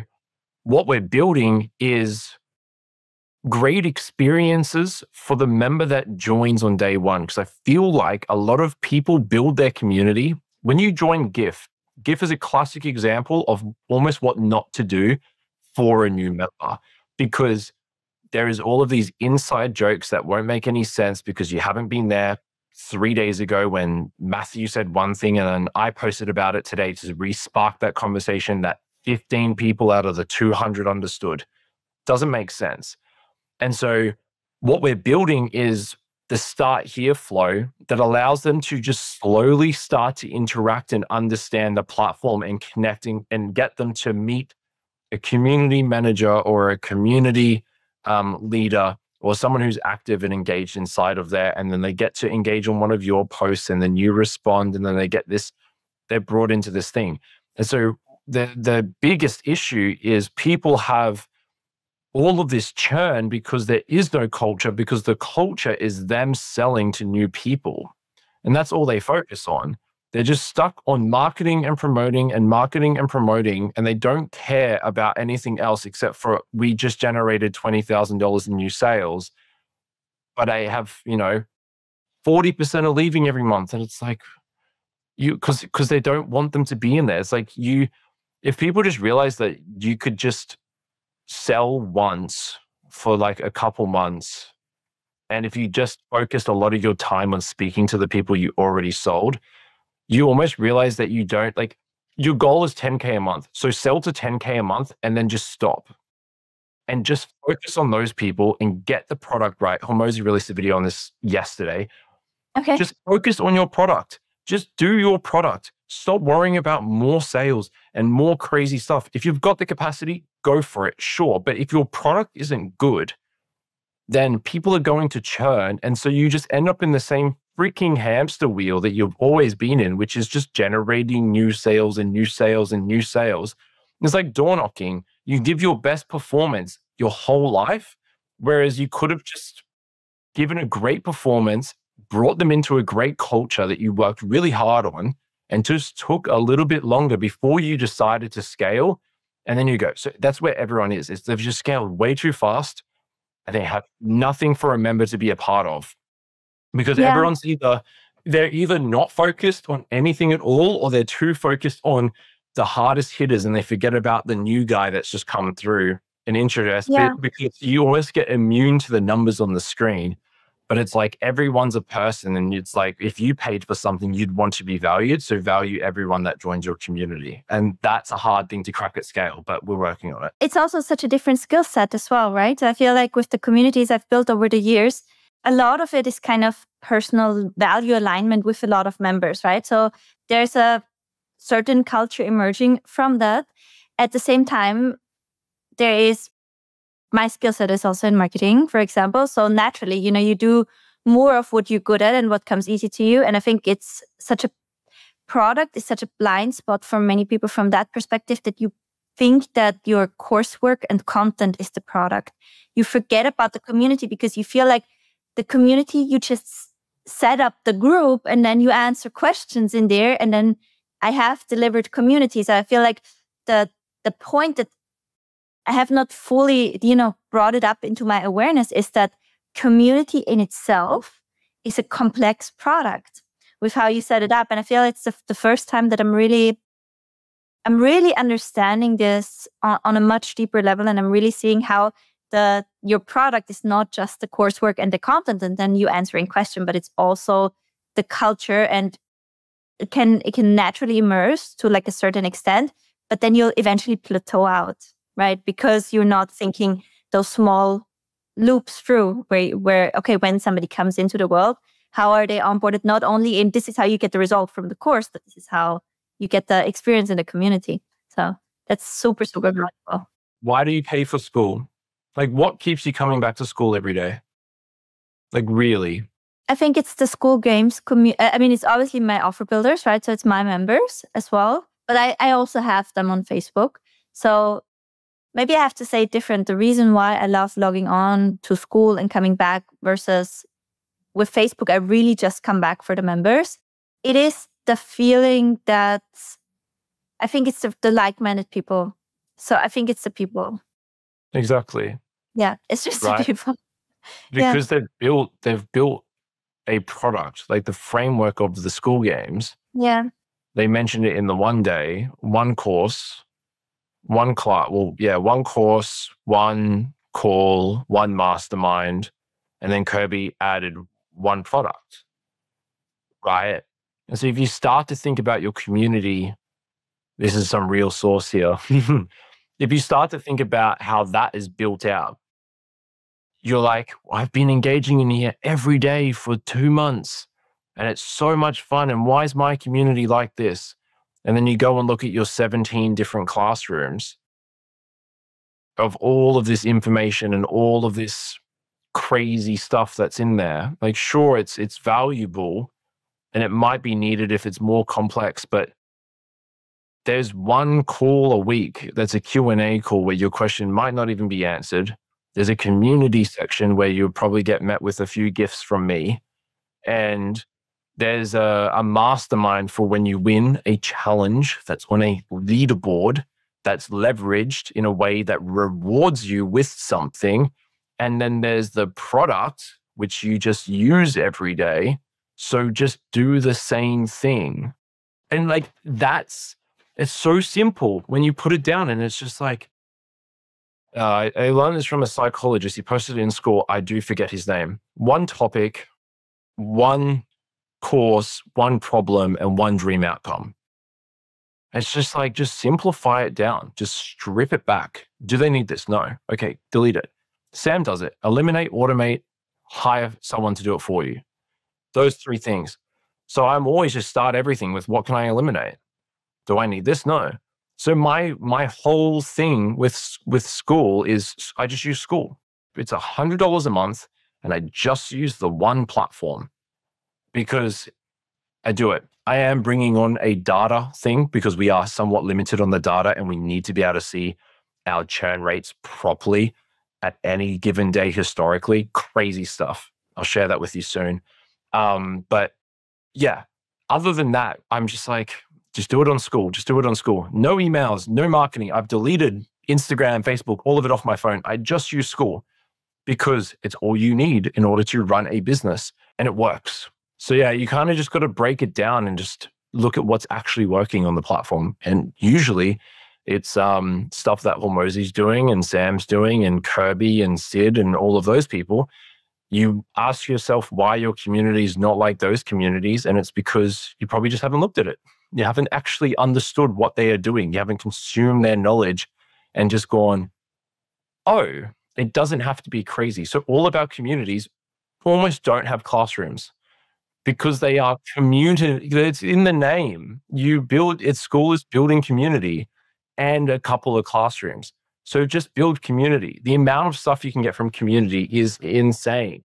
what we're building is great experiences for the member that joins on day one. Because I feel like a lot of people build their community. When you join GIF is a classic example of almost what not to do for a new member, because there is all of these inside jokes that won't make any sense because you haven't been there 3 days ago when Matthew said one thing and then I posted about it today to re-spark that conversation that 15 people out of the 200 understood. Doesn't make sense. And so what we're building is the start here flow that allows them to just slowly start to interact and understand the platform and connecting, and get them to meet a community manager or a community leader or someone who's active and engaged inside of there. And then they get to engage on one of your posts and then you respond, and then they get this, they're brought into this thing. And so the biggest issue is people have all of this churn because there is no culture, because the culture is them selling to new people. And that's all they focus on. They're just stuck on marketing and promoting and marketing and promoting, and they don't care about anything else except for, we just generated $20,000 in new sales, but I have, 40% are leaving every month. And it's like, because they don't want them to be in there. It's like if people just realize that you could just sell once for like a couple months, and if you just focused a lot of your time on speaking to the people you already sold, you almost realize that you don't, like, your goal is 10K a month. So sell to 10K a month and then just stop and just focus on those people and get the product right. Hormozy released a video on this yesterday. Okay. Just focus on your product. Just do your product. Stop worrying about more sales and more crazy stuff. If you've got the capacity, go for it, sure. But if your product isn't good, then people are going to churn. And so you just end up in the same freaking hamster wheel that you've always been in, which is just generating new sales and new sales and new sales. It's like door knocking. You give your best performance your whole life, whereas you could have just given a great performance, brought them into a great culture that you worked really hard on, and just took a little bit longer before you decided to scale. And then you go. So that's where everyone is. They've just scaled way too fast and they have nothing for a member to be a part of. Because everyone's they're either not focused on anything at all, or they're too focused on the hardest hitters and they forget about the new guy that's just come through and introduced. Because you always get immune to the numbers on the screen. But it's like everyone's a person, and it's like if you paid for something, you'd want to be valued. So value everyone that joins your community. And that's a hard thing to crack at scale, but we're working on it. It's also such a different skill set as well, right? I feel like with the communities I've built over the years, a lot of it is kind of personal value alignment with a lot of members, right? So there's a certain culture emerging from that. At the same time, there is my skill set is also in marketing, for example. So naturally, you do more of what you're good at and what comes easy to you. And I think it's such a product is such a blind spot for many people from that perspective, that you think that your coursework and content is the product. You forget about the community because you feel like the community, you just set up the group and then you answer questions in there. And then I have delivered communities. I feel like the point that I have not fully, brought it up into my awareness is that community in itself is a complex product with how you set it up. And I feel it's the first time that I'm really understanding this on a much deeper level. And I'm really seeing how your product is not just the coursework and the content and then you answering question, but it's also the culture, and it can naturally immerse to like a certain extent, but then you'll eventually plateau out. Right? Because you're not thinking those small loops through where, okay, when somebody comes into the world, how are they onboarded? Not only in this is how you get the result from the course, but this is how you get the experience in the community. So that's super, super valuable. Why do you pay for Skool? Like, what keeps you coming back to Skool every day? Like, really? I think it's the Skool games. It's obviously my offer builders, right? So it's my members as well. But I also have them on Facebook. So maybe I have to say it different. The reason why I love logging on to Skool and coming back versus with Facebook, I really just come back for the members. It is the feeling that I think it's the like-minded people. So I think it's the people. Exactly. Yeah, it's just the people. Because they've built a product, like the framework of the Skool games. Yeah. They mentioned it in the one day, one course, one class, one course, one call, one mastermind, and then Kirby added one product, right? And so if you start to think about your community, this is some real source here. If you start to think about how that is built out, you're like, I've been engaging in here every day for 2 months and it's so much fun. And why is my community like this? And then you go and look at your 17 different classrooms of all of this information and all of this crazy stuff that's in there. Like, sure, it's valuable and it might be needed if it's more complex, but there's one call a week that's a Q&A call where your question might not even be answered. There's a community section where you'll probably get met with a few gifts from me. And there's a mastermind for when you win a challenge that's on a leaderboard that's leveraged in a way that rewards you with something. And then there's the product, which you just use every day. So just do the same thing. And like, it's so simple when you put it down, and it's just like, I learned this from a psychologist. He posted it in Skool. I do forget his name. One topic, one course, one problem, and one dream outcome. It's just like, just simplify it down. Just strip it back. Do they need this? No. Okay, delete it. Sam does it. Eliminate, automate, hire someone to do it for you. Those three things. So I'm always just start everything with, what can I eliminate? Do I need this? No. So my whole thing with Skool is I just use Skool. It's $100 a month, and I just use the one platform because I do it. I am bringing on a data thing because we are somewhat limited on the data, and we need to be able to see our churn rates properly at any given day historically. Crazy stuff. I'll share that with you soon. But yeah, other than that, I'm just like, just do it on Skool. Just do it on Skool. No emails, no marketing. I've deleted Instagram, Facebook, all of it off my phone. I just use Skool because it's all you need in order to run a business, and it works. So yeah, you kind of just got to break it down and just look at what's actually working on the platform. And usually it's stuff that Hormozi's doing and Sam's doing and Kirby and Sid and all of those people. You ask yourself why your community is not like those communities, and it's because you probably just haven't looked at it. You haven't actually understood what they are doing. You haven't consumed their knowledge and just gone, oh, it doesn't have to be crazy. So all of our communities almost don't have classrooms because they are community. It's in the name. Skool is building community and a couple of classrooms. So just build community. The amount of stuff you can get from community is insane.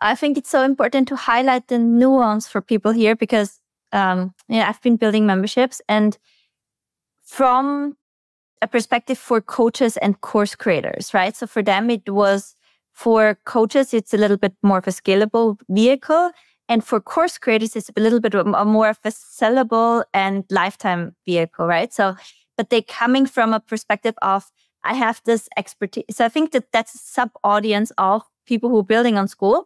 I think it's so important to highlight the nuance for people here because I've been building memberships, and from a perspective for coaches and course creators, right? So for them, for coaches, it's a little bit more of a scalable vehicle. And for course creators, it's a little bit more of a sellable and lifetime vehicle, right? So, but they're coming from a perspective of, I have this expertise. So I think that's a sub-audience of people who are building on Skool.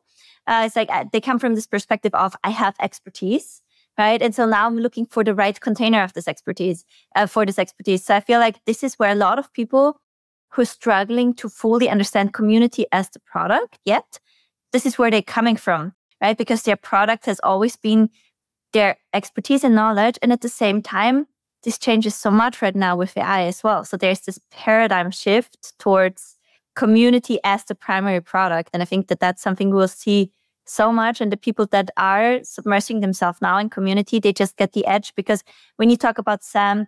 It's like they come from this perspective of, I have expertise, right? And so now I'm looking for the right container of this expertise, for this expertise. So I feel like this is where a lot of people who are struggling to fully understand community as the product yet, this is where they're coming from, right? Because their product has always been their expertise and knowledge. And at the same time, this changes so much right now with AI as well. So there's this paradigm shift towards community as the primary product. And I think that that's something we'll see so much. And the people that are submersing themselves now in community, they just get the edge. Because when you talk about Sam,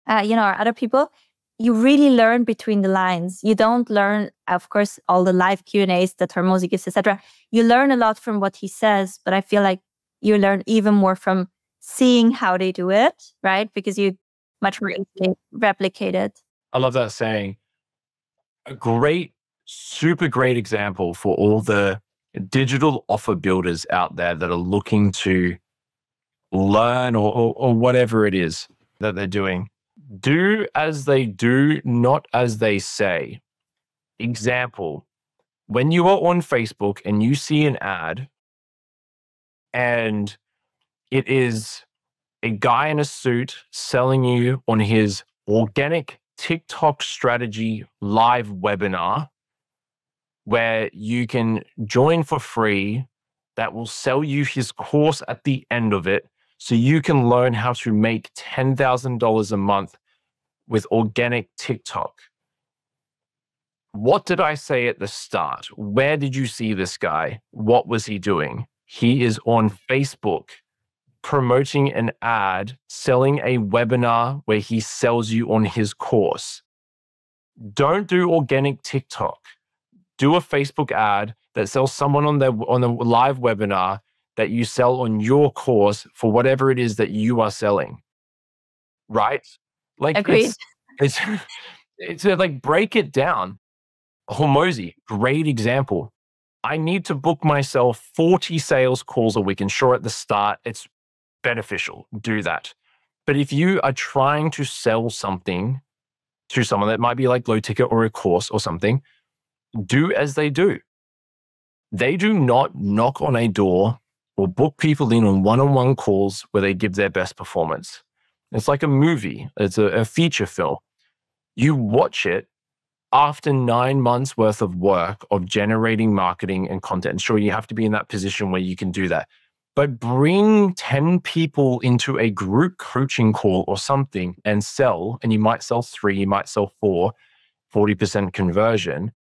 or other people, you really learn between the lines. You don't learn, of course, all the live Q&As that Hormozi gives, etc. You learn a lot from what he says, but I feel like you learn even more from seeing how they do it, right? Because you much more easily replicate it. I love that saying. A super great example for all the digital offer builders out there that are looking to learn or whatever it is that they're doing. Do as they do, not as they say. Example, when you are on Facebook and you see an ad and it is a guy in a suit selling you on his organic TikTok strategy live webinar where you can join for free, that will sell you his course at the end of it so you can learn how to make $10,000 a month with organic TikTok. What did I say at the start? Where did you see this guy? What was he doing? He is on Facebook promoting an ad, selling a webinar where he sells you on his course. Don't do organic TikTok. Do a Facebook ad that sells someone on the live webinar that you sell on your course for whatever it is that you are selling. Right? Like agreed. It's like, break it down. Hormozi, great example. I need to book myself 40 sales calls a week, and sure, at the start, it's beneficial. Do that. But if you are trying to sell something to someone that might be like low ticket or a course or something, do as they do. They do not knock on a door or book people in on one-on-one calls where they give their best performance. It's like a movie. It's a feature film. You watch it after 9 months worth of work of generating marketing and content. And sure, you have to be in that position where you can do that. but bring 10 people into a group coaching call or something and sell, and you might sell 3, you might sell 4, 40% conversion.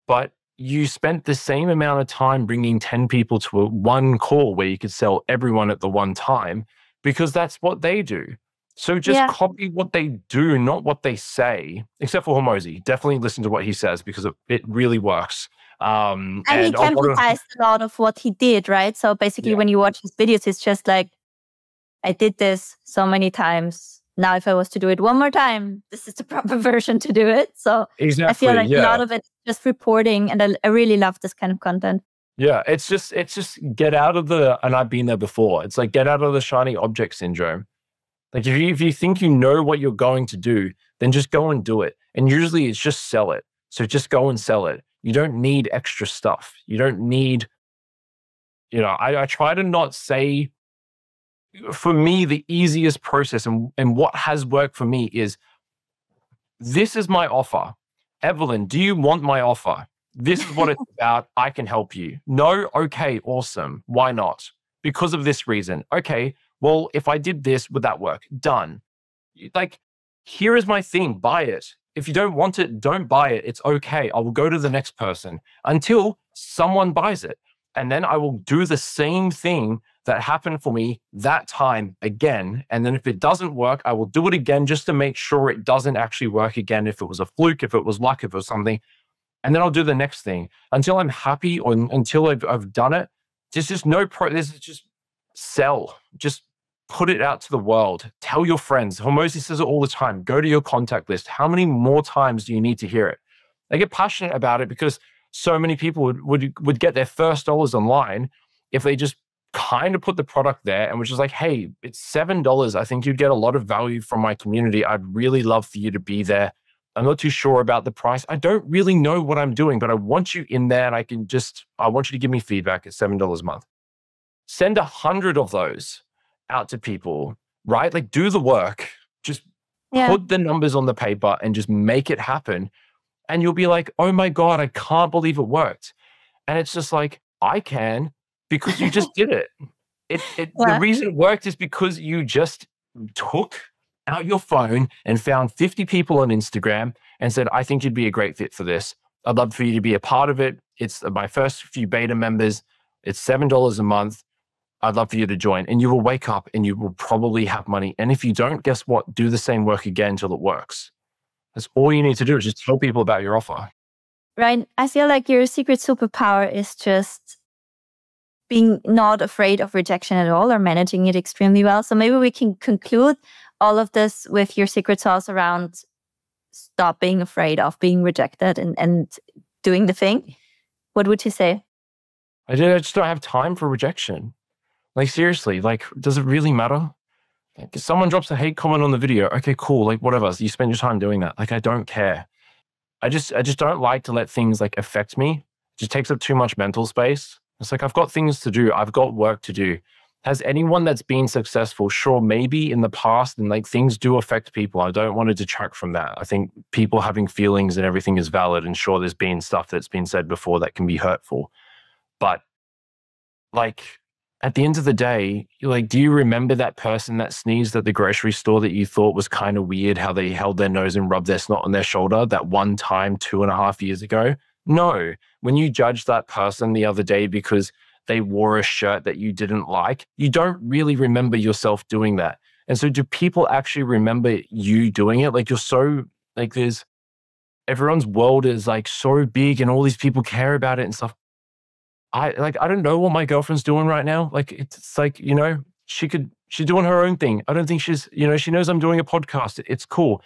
But you spent the same amount of time bringing 10 people to one call where you could sell everyone at the one time, because that's what they do. So just copy what they do, not what they say, except for Hormozy. Definitely listen to what he says because it really works. And he capitalized a lot of what he did, right? So basically when you watch his videos, it's just like, I did this so many times. Now, if I was to do it one more time, this is the proper version to do it. So I feel like a lot of it is just reporting, and I really love this kind of content. Yeah, it's just get out of and I've been there before. It's like get out of the shiny object syndrome. Like if you think you know what you're going to do, then just go and do it. And usually it's just sell it. So just go and sell it. You don't need extra stuff. You don't need, I try to not say, for me, the easiest process and what has worked for me is, this is my offer. Evelyn, do you want my offer? This is what it's about. I can help you. No? Okay, awesome. Why not? Because of this reason. Okay, well, if I did this, would that work? Done. Like, here is my thing. Buy it. If you don't want it, don't buy it. It's okay. I will go to the next person until someone buys it. And then I will do the same thing that happened for me that time again. And then if it doesn't work, I will do it again just to make sure it doesn't actually work again. If it was a fluke, if it was luck, if it was something. And then I'll do the next thing until I'm happy or until I've done it. There's just this is just sell. Just put it out to the world. Tell your friends. Hormozy says it all the time. Go to your contact list. How many more times do you need to hear it? I get passionate about it because so many people would get their first dollars online if they just kind of put the product there and was just like, hey, it's $7. I think you'd get a lot of value from my community. I'd really love for you to be there. I'm not too sure about the price. I don't really know what I'm doing, but I want you in there and I want you to give me feedback at $7 a month. Send 100 of those out to people, right? Like, do the work. Just put the numbers on the paper and just make it happen. And you'll be like, oh my God, I can't believe it worked. And it's just like, I can, because you just did it. The reason it worked is because you just took out your phone and found 50 people on Instagram and said, I think you'd be a great fit for this. I'd love for you to be a part of it. It's my first few beta members. It's $7 a month. I'd love for you to join. And you will wake up and you will probably have money. And if you don't, guess what? Do the same work again until it works. That's all you need to do is just tell people about your offer. Right. I feel like your secret superpower is just being not afraid of rejection at all, or managing it extremely well. So maybe we can conclude all of this with your secret sauce around stop being afraid of being rejected and doing the thing. What would you say? I just don't have time for rejection. Like, seriously, like, does it really matter? Like, if someone drops a hate comment on the video, okay, cool, like, whatever. So you spend your time doing that. Like, I don't care. I just don't like to let things like affect me. It just takes up too much mental space. It's like, I've got things to do. I've got work to do. Has anyone that's been successful, sure, maybe in the past, and like things do affect people. I don't want to detract from that. I think people having feelings and everything is valid, and sure, there's been stuff that's been said before that can be hurtful. But like, at the end of the day, like, do you remember that person that sneezed at the grocery store that you thought was kind of weird, how they held their nose and rubbed their snot on their shoulder that one time 2.5 years ago? No. When you judged that person the other day because they wore a shirt that you didn't like, you don't really remember yourself doing that. And so do people actually remember you doing it? Like, you're so, like, everyone's world is like so big and all these people care about it and stuff. I don't know what my girlfriend's doing right now. Like, it's like, she's doing her own thing. I don't think she's, she knows I'm doing a podcast. It's cool.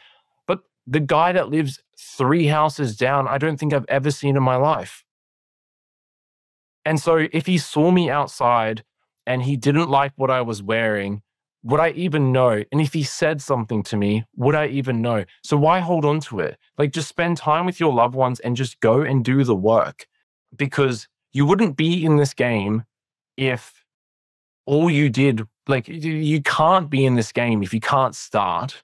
But the guy that lives 3 houses down, I don't think I've ever seen in my life. And so if he saw me outside and he didn't like what I was wearing, would I even know? And if he said something to me, would I even know? So why hold on to it? Like, just spend time with your loved ones and just go and do the work. Because you wouldn't be in this game if all you did, like, you can't be in this game if you can't start.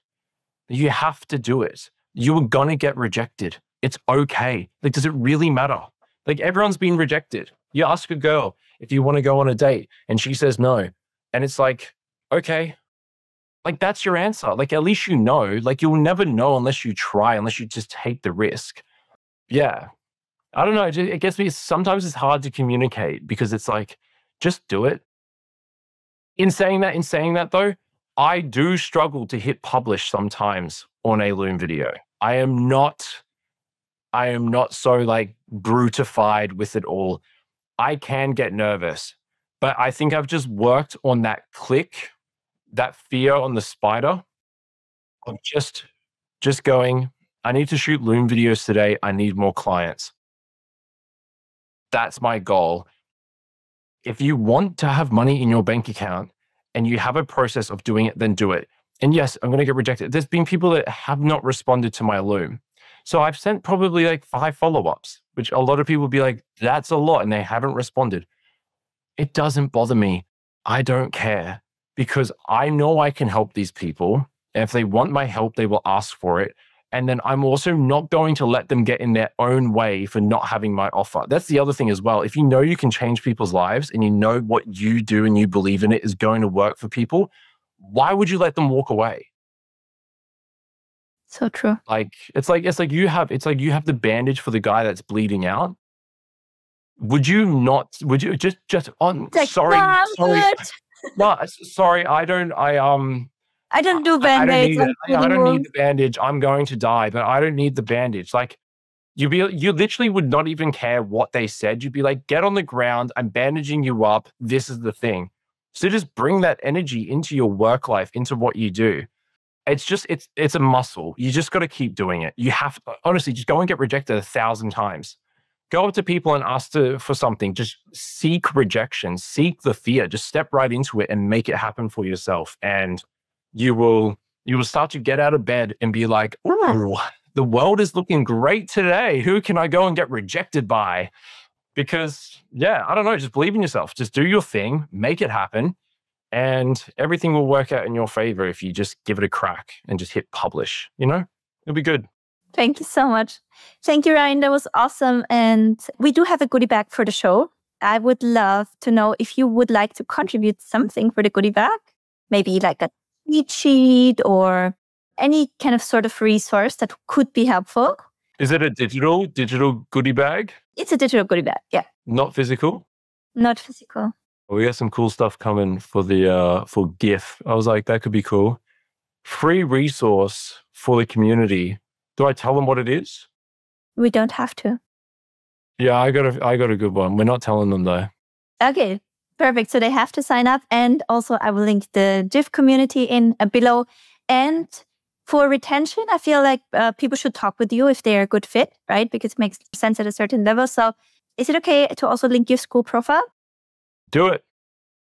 You have to do it. You are going to get rejected. It's okay. Like, does it really matter? Like, everyone's been rejected. You ask a girl, if you want to go on a date. And she says no. And it's like, okay, like that's your answer. Like at least you know, like you'll never know unless you try, unless you just take the risk. Yeah. I don't know. It gets me. Sometimes it's hard to communicate because it's like, just do it. In saying that though, I do struggle to hit publish sometimes on a Loom video. I am not so like brutified with it all. I can get nervous, but I think I've just worked on that click, that fear on the spider of just going, I need to shoot Loom videos today. I need more clients. That's my goal. If you want to have money in your bank account and you have a process of doing it, then do it. And yes, I'm going to get rejected. There's been people that have not responded to my Loom. So I've sent probably like 5 follow-ups, which a lot of people will be like, that's a lot, and they haven't responded. It doesn't bother me. I don't care because I know I can help these people. And if they want my help, they will ask for it. And then I'm also not going to let them get in their own way for not having my offer. That's the other thing as well. If you know you can change people's lives and you know what you do and you believe in it is going to work for people, why would you let them walk away? So true. Like it's like you have the bandage for the guy that's bleeding out. Would you just on like, sorry. No, sorry, I don't do band-aids. I don't need the bandage. I'm going to die, but I don't need the bandage. Like you literally would not even care what they said. You'd be like, get on the ground. I'm bandaging you up. This is the thing. So just bring that energy into your work life, into what you do. It's a muscle. You just got to keep doing it. You have to, honestly, just go and get rejected 1,000 times. Go up to people and ask for something. Just seek rejection, seek the fear. Just step right into it and make it happen for yourself. And you will start to get out of bed and be like, ooh, the world is looking great today. Who can I go and get rejected by? Because yeah, I don't know, just believe in yourself. Just do your thing, make it happen, and everything will work out in your favor if you just give it a crack and just hit publish, it'll be good. Thank you so much. Thank you, Ryan. That was awesome. And we do have a goodie bag for the show. I would love to know if you would like to contribute something for the goodie bag, maybe like a cheat sheet or any kind of sort of resource that could be helpful. Is it a digital goodie bag? It's a digital goodie bag, yeah. Not physical? Not physical. We got some cool stuff coming for the for GIF. I was like, that could be cool. Free resource for the community. Do I tell them what it is? We don't have to. Yeah, I got a good one. We're not telling them though. Okay, perfect. So they have to sign up, and also I will link the GIF community in below. And for retention, I feel like people should talk with you if they're a good fit, right? Because it makes sense at a certain level. So is it okay to also link your Skool profile? Do it.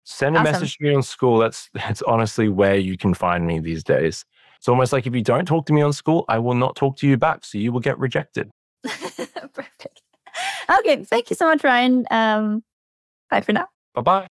Send a message to me on Skool. That's honestly where you can find me these days. It's almost like if you don't talk to me on Skool, I will not talk to you back. So you will get rejected. Perfect. Okay. Thank you so much, Ryan. Bye for now. Bye-bye.